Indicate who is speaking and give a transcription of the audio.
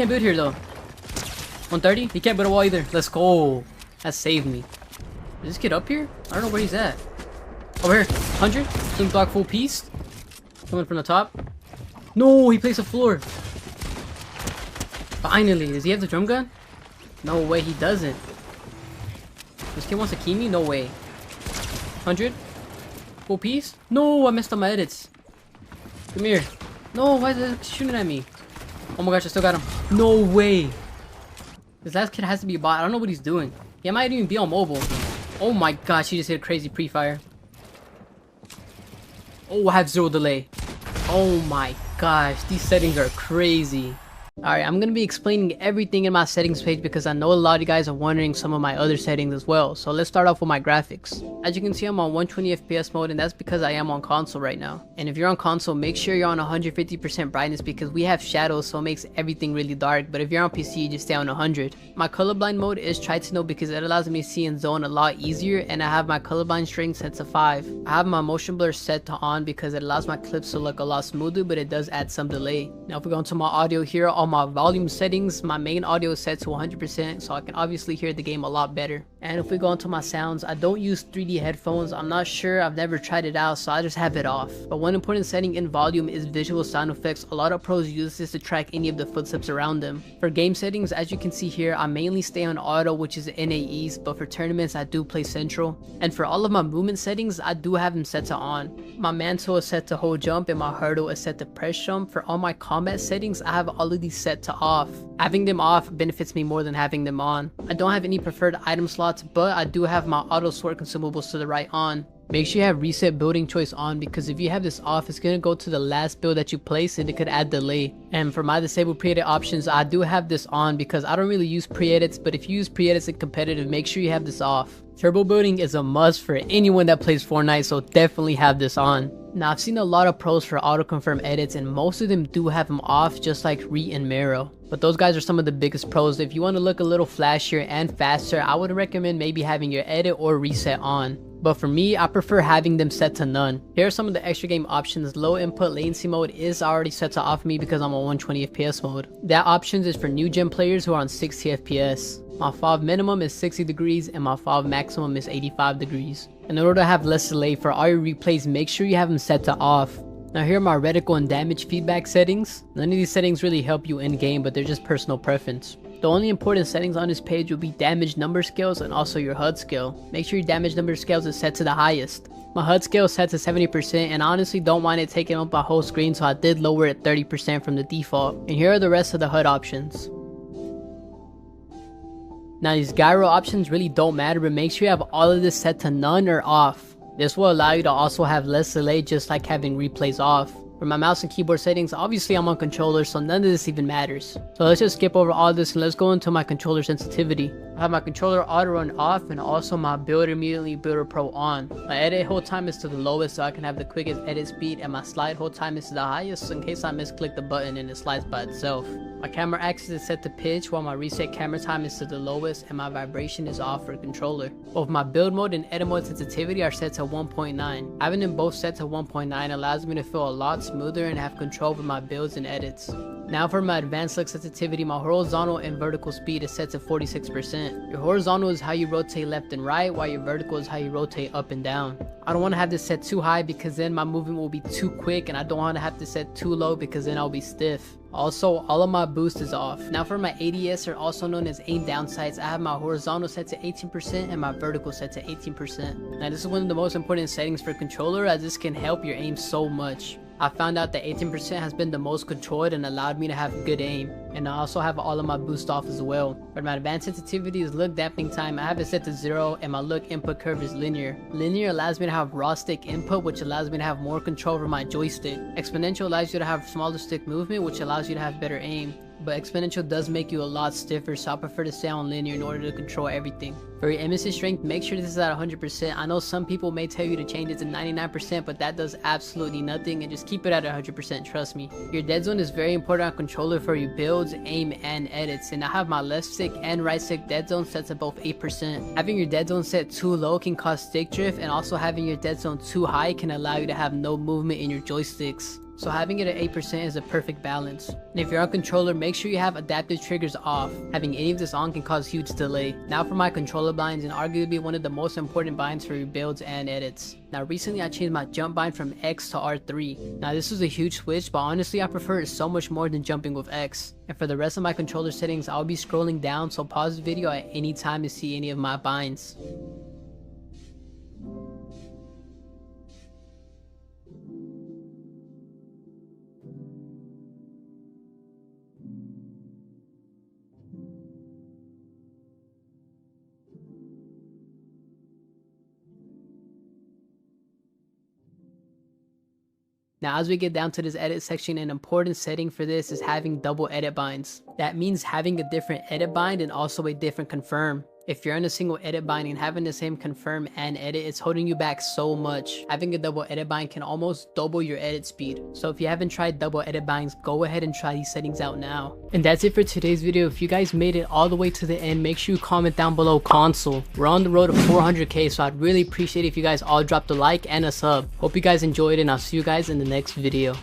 Speaker 1: Can't build here though. 130? He can't build a wall either. Let's go. That saved me. Is this kid up here? I don't know where he's at. Over here. 100. Swing block full piece. Coming from the top. No, he placed a floor. Finally. Does he have the drum gun? No way, he doesn't. This kid wants to key me? No way. 100. Full piece? No, I messed up my edits. Come here. No, why is it shooting at me? Oh my gosh, I still got him. No way. This last kid has to be a bot. I don't know what he's doing. He might even be on mobile. Oh my gosh, he just hit a crazy pre-fire. Oh, I have 0 delay. Oh my gosh, these settings are crazy. Alright, I'm going to be explaining everything in my settings page because I know a lot of you guys are wondering some of my other settings as well. So let's start off with my graphics. As you can see, I'm on 120 FPS mode, and that's because I am on console right now. And if you're on console, make sure you're on 150% brightness because we have shadows, so it makes everything really dark. But if you're on PC, you just stay on 100. My colorblind mode is try to know because it allows me to see in zone a lot easier, and I have my colorblind strength set to 5. I have my motion blur set to on because it allows my clips to look a lot smoother, but it does add some delay. Now if we go into my audio here, all my volume settings, my main audio is set to 100%, so I can obviously hear the game a lot better. And if we go into my sounds, I don't use 3D headphones. I'm not sure, I've never tried it out, so I just have it off. But one important setting in volume is visual sound effects. A lot of pros use this to track any of the footsteps around them. For game settings, as you can see here, I mainly stay on auto, which is NAEs, but for tournaments I do play central. And for all of my movement settings, I do have them set to on. My mantle is set to hold jump, and my hurdle is set to press jump. For all my combat settings, I have all of these set to off. Having them off benefits me more than having them on. I don't have any preferred item slots, but I do have my auto sort consumables to the right on. Make sure you have reset building choice on because if you have this off, it's going to go to the last build that you place and it could add delay. And for my disable pre-edit options, I do have this on because I don't really use pre-edits, but if you use pre-edits in competitive, make sure you have this off. Turbo building is a must for anyone that plays Fortnite, so definitely have this on. Now I've seen a lot of pros for auto confirm edits and most of them do have them off, just like Re and Mero. But those guys are some of the biggest pros. If you want to look a little flashier and faster, I would recommend maybe having your edit or reset on. But for me, I prefer having them set to none. Here are some of the extra game options. Low input latency mode is already set to off me because I'm on 120 FPS mode. That options is for new gen players who are on 60 FPS. My FOV minimum is 60 degrees and my FOV maximum is 85 degrees. In order to have less delay for all your replays, make sure you have them set to off. Now here are my reticle and damage feedback settings. None of these settings really help you in game, but they're just personal preference. The only important settings on this page will be damage number scales and also your HUD scale. Make sure your damage number scales is set to the highest. My HUD scale is set to 70% and I honestly don't want it taking up my whole screen, so I did lower it 30% from the default. And here are the rest of the HUD options. Now these gyro options really don't matter, but make sure you have all of this set to none or off. This will allow you to also have less delay, just like having replays off. For my mouse and keyboard settings, obviously I'm on controller, so none of this even matters. So let's just skip over all this and let's go into my controller sensitivity. I have my controller auto run off and also my builder immediately builder pro on. My edit hold time is to the lowest so I can have the quickest edit speed, and my slide hold time is to the highest in case I misclick the button and it slides by itself. My camera axis is set to pitch while my reset camera time is to the lowest and my vibration is off for controller. Both my build mode and edit mode sensitivity are set to 1.9. Having them both set to 1.9 allows me to feel a lot smoother and have control over my builds and edits. Now for my advanced look sensitivity, my horizontal and vertical speed is set to 46%. Your horizontal is how you rotate left and right, while your vertical is how you rotate up and down. I don't want to have this set too high because then my movement will be too quick, and I don't want to have to set too low because then I'll be stiff. Also, all of my boost is off. Now for my ADS, or also known as aim down sights, I have my horizontal set to 18% and my vertical set to 18%. Now this is one of the most important settings for controller, as this can help your aim so much. I found out that 18% has been the most controlled and allowed me to have good aim. And I also have all of my boost off as well. But my advanced sensitivity is look dampening time. I have it set to 0 and my look input curve is linear. Linear allows me to have raw stick input, which allows me to have more control over my joystick. Exponential allows you to have smaller stick movement, which allows you to have better aim. But exponential does make you a lot stiffer, so I prefer to stay on linear in order to control everything. For your emission strength, make sure this is at 100%. I know some people may tell you to change it to 99%, but that does absolutely nothing, and just keep it at 100%, trust me. Your dead zone is very important on controller for your builds, aim, and edits, and I have my left stick and right stick dead zone set to both 8%. Having your dead zone set too low can cause stick drift, and also having your dead zone too high can allow you to have no movement in your joysticks. so having it at 8% is a perfect balance. And if you're on controller, make sure you have adaptive triggers off. Having any of this on can cause huge delay. Now for my controller binds, and arguably one of the most important binds for rebuilds and edits. Now recently I changed my jump bind from X to R3. Now this was a huge switch, but honestly I prefer it so much more than jumping with X. And for the rest of my controller settings, I'll be scrolling down, so pause the video at any time to see any of my binds. Now as we get down to this edit section, an important setting for this is having double edit binds. That means having a different edit bind and also a different confirm. If you're in a single edit bind and having the same confirm and edit, it's holding you back so much. Having a double edit bind can almost double your edit speed. So if you haven't tried double edit binds, go ahead and try these settings out now. And that's it for today's video. If you guys made it all the way to the end, make sure you comment down below console. We're on the road to 400k, so I'd really appreciate it if you guys all dropped a like and a sub. Hope you guys enjoyed, and I'll see you guys in the next video.